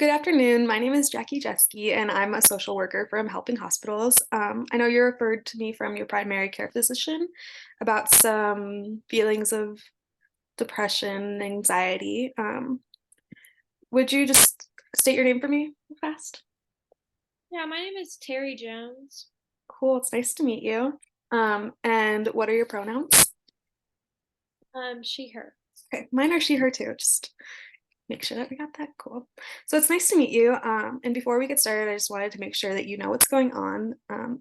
Good afternoon. My name is Jackie Jeske, and I'm a social worker from Helping Hospitals. I know you referred to me from your primary care physician about some feelings of depression, anxiety. Would you just state your name for me real fast? Yeah, my name is Terry Jones. Cool. It's nice to meet you. And what are your pronouns? She, her. Okay, mine are she, her too. Just make sure that we got that. Cool. So it's nice to meet you. And before we get started, I just wanted to make sure that you know what's going on.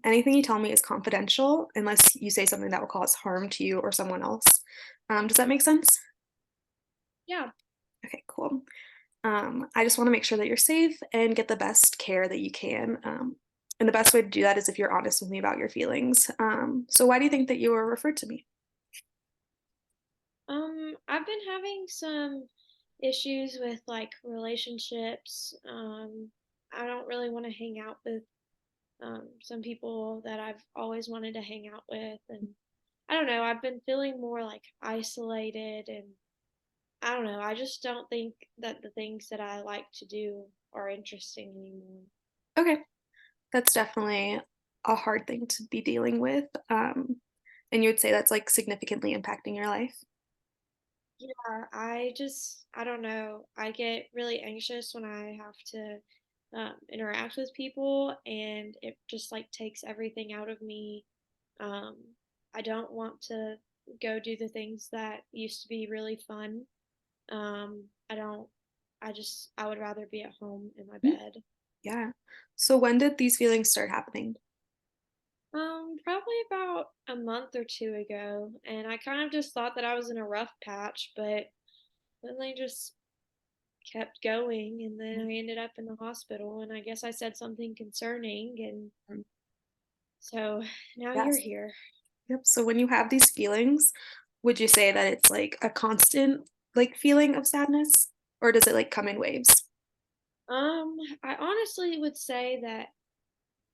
Anything you tell me is confidential unless you say something that will cause harm to you or someone else. Does that make sense? Yeah. Okay, cool. I just want to make sure that you're safe and get the best care that you can. And the best way to do that is if you're honest with me about your feelings. So why do you think that you were referred to me? I've been having some issues with like relationships. I don't really want to hang out with some people that I've always wanted to hang out with, and I don't know. I've been feeling more like isolated, and I don't know. I just don't think that the things that I like to do are interesting anymore. Okay, that's definitely a hard thing to be dealing with. And you would say that's like significantly impacting your life? Yeah, I don't know. I get really anxious when I have to interact with people, and it just like takes everything out of me. Um, I don't want to go do the things that used to be really fun. I don't, I would rather be at home in my Mm, bed. yeah. So when did these feelings start happening? Probably about a month or two ago, and I kind of just thought that I was in a rough patch, but then they just kept going, and then I ended up in the hospital, and I guess I said something concerning, and Mhm. so now you're Yes. here. Yep. So when you have these feelings, would you say that it's like a constant like feeling of sadness or does it like come in waves? I honestly would say that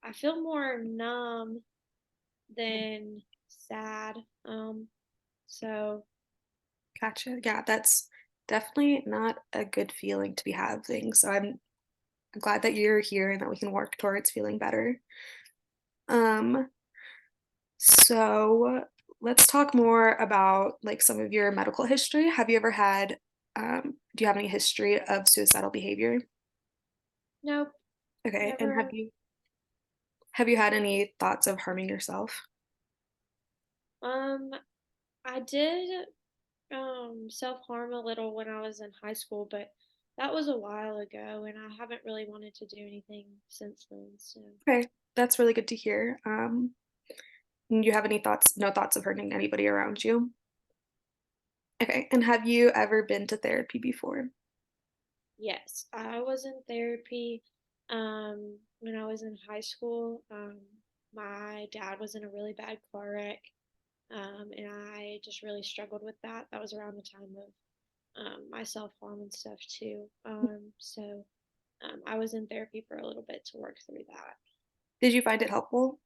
I feel more numb than sad. So Gotcha. Yeah, that's definitely not a good feeling to be having. So I'm glad that you're here and that we can work towards feeling better. Um, so let's talk more about like some of your medical history. Have you ever had do you have any history of suicidal behavior? nope, Okay. And never. have you had any thoughts of harming yourself? Um, I did self harm a little when I was in high school, but that was a while ago, and I haven't really wanted to do anything since then. So Okay, that's really good to hear. Do you have any thoughts, no thoughts of hurting anybody around you? Okay, and have you ever been to therapy before? yes, I was in therapy when I was in high school. My dad was in a really bad car wreck, and I just really struggled with that. That was around the time of my self harm and stuff too. I was in therapy for a little bit to work through that. Did you find it helpful?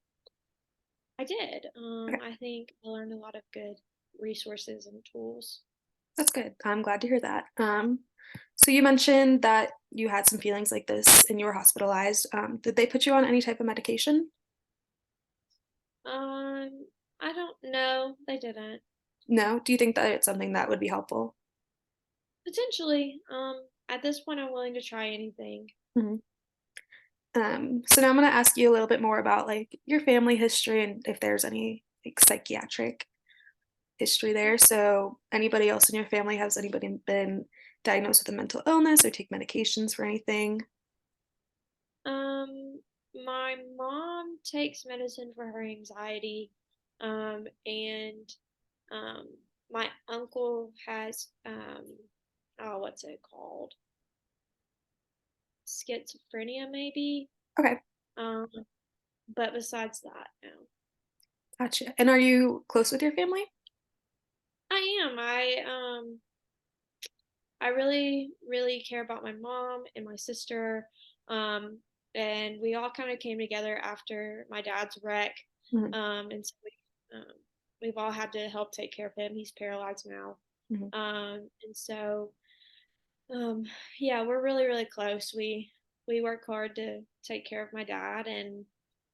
I did. Okay, I think I learned a lot of good resources and tools. that's good. I'm glad to hear that. So you mentioned that you had some feelings like this and you were hospitalized. Did they put you on any type of medication? Um, I don't know. They didn't. No? Do you think that it's something that would be helpful? Potentially. At this point, I'm willing to try anything. Mhm. So now I'm going to ask you a little bit more about like your family history and if there's any like psychiatric history there. So, anybody else in your family, has anybody been diagnosed with a mental illness or take medications for anything? Um, my mom takes medicine for her anxiety, and um, my uncle has oh, what's it called? Schizophrenia, maybe. Okay, Um, but besides that, no. gotcha. And are you close with your family? I am. I really, really care about my mom and my sister. Um, and we all kind of came together after my dad's wreck. Mhm, And so we've all had to help take care of him. He's paralyzed now. mhm. And so Um, yeah, we're really, really close. We work hard to take care of my dad, and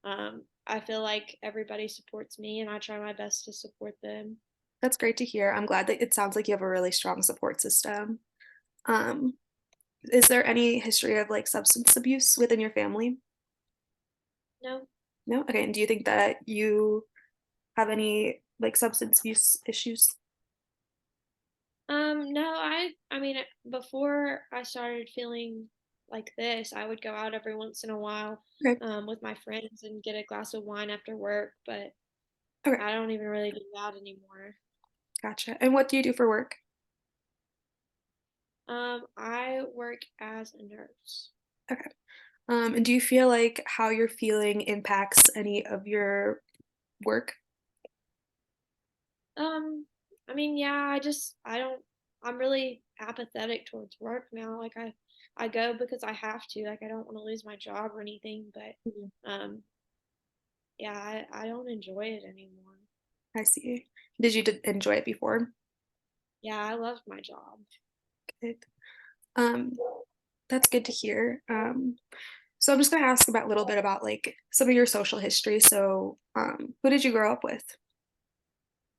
I feel like everybody supports me, and I try my best to support them. That's great to hear. I'm glad that it sounds like you have a really strong support system. Um, is there any history of like substance abuse within your family? No, No? Okay. And do you think that you have any like substance use issues? no, I mean, before I started feeling like this, I would go out every once in a while, Okay. with my friends and get a glass of wine after work, but Okay. I don't even really do that anymore. Gotcha. And what do you do for work? I work as a nurse. Okay. And do you feel like how you're feeling impacts any of your work? Um, I mean, yeah, I don't, I'm really apathetic towards work now. Like I go because I have to. Like I don't want to lose my job or anything, Mhm. but yeah, I don't enjoy it anymore. I see. Did you enjoy it before? Yeah, I love my job. Good. Um, that's good to hear. So I'm just gonna ask about a little bit about like some of your social history. So, who did you grow up with?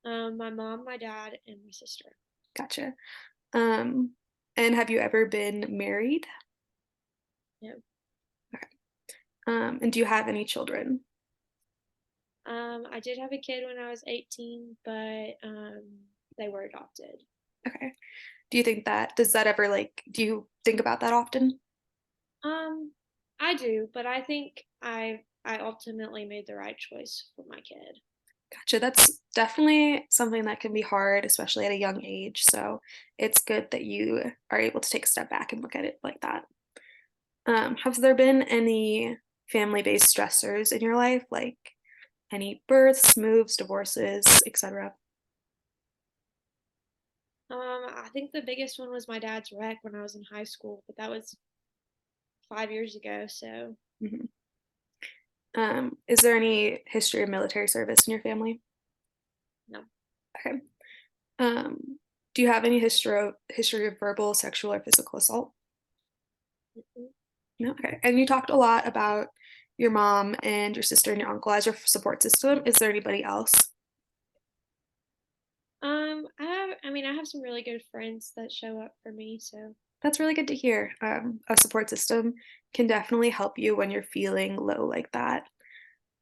My mom, my dad, and my sister. Gotcha. Um, and have you ever been married? Yeah. Okay. And do you have any children? I did have a kid when I was 18, but they were adopted. Okay. Do you think that does that ever like do you think about that often? Um, I do, but I think I ultimately made the right choice for my kid. Gotcha. That's definitely something that can be hard, especially at a young age. So it's good that you are able to take a step back and look at it like that. Have there been any family-based stressors in your life, like any births, moves, divorces, etc.? I think the biggest one was my dad's wreck when I was in high school, but that was 5 years ago. So Mhm. Is there any history of military service in your family? no. Okay. Do you have any history of verbal, sexual, or physical assault? Mm-mm. No. Okay. And you talked a lot about your mom and your sister and your uncle as your support system. Is there anybody else? I mean, I have some really good friends that show up for me. So That's really good to hear. A support system can definitely help you when you're feeling low like that.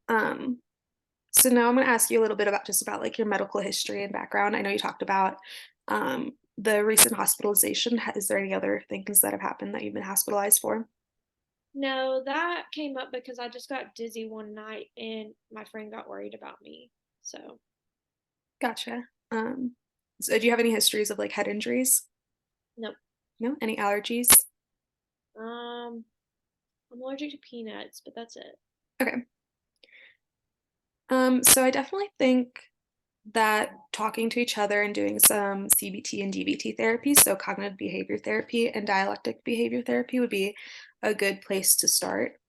Um, so now I'm going to ask you a little bit about just about like your medical history and background. I know you talked about the recent hospitalization. Is there any other things that have happened that you've been hospitalized for? no, that came up because I just got dizzy one night and my friend got worried about me. So Gotcha. So do you have any histories of like head injuries? no. No? Any allergies? Um, I'm allergic to peanuts, but that's it. Okay. So I definitely think that talking to each other and doing some CBT and DBT therapy, so cognitive behavior therapy and dialectic behavior therapy, would be a good place to start.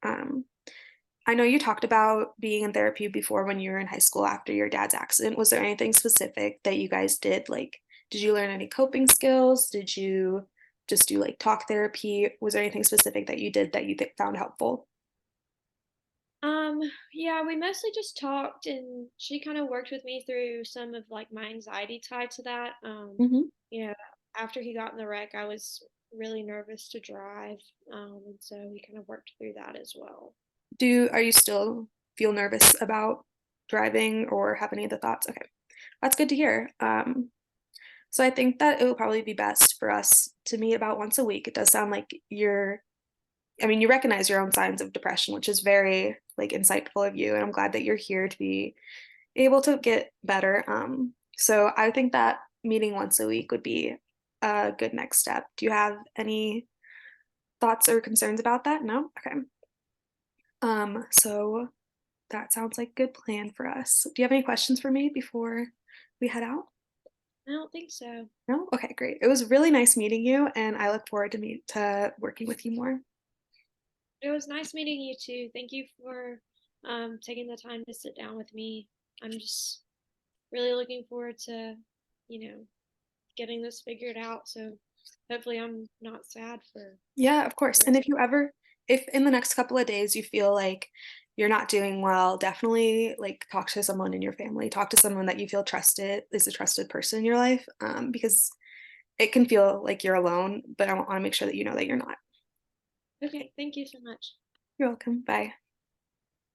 I know you talked about being in therapy before when you were in high school after your dad's accident. Was there anything specific that you guys did? Like, did you learn any coping skills? Did you just do like talk therapy? Was there anything specific that you did that you found helpful? Um, yeah, we mostly just talked and she kind of worked with me through some of like my anxiety tied to that. Hmm. You know, after he got in the wreck, I was really nervous to drive. And so we kind of worked through that as well. Are you still feel nervous about driving or have any of the thoughts? Okay, that's good to hear. So I think that it will probably be best for us to meet about once a week. It does sound like I mean, you recognize your own signs of depression, which is very like insightful of you, and I'm glad that you're here to be able to get better. So I think that meeting once a week would be a good next step. Do you have any thoughts or concerns about that? No? Okay. So that sounds like a good plan for us. Do you have any questions for me before we head out? I don't think so. No? Okay, great. It was really nice meeting you, and I look forward to working with you more. It was nice meeting you too. Thank you for taking the time to sit down with me. I'm just really looking forward to, you know, getting this figured out. So hopefully I'm not sad for Yeah, of course. the And rest. if in the next couple of days you feel like you're not doing well, definitely like talk to someone in your family, talk to someone that you feel trusted is a trusted person in your life, because it can feel like you're alone, but I want to make sure that you know that you're not. Okay, thank you so much. You're welcome. Bye.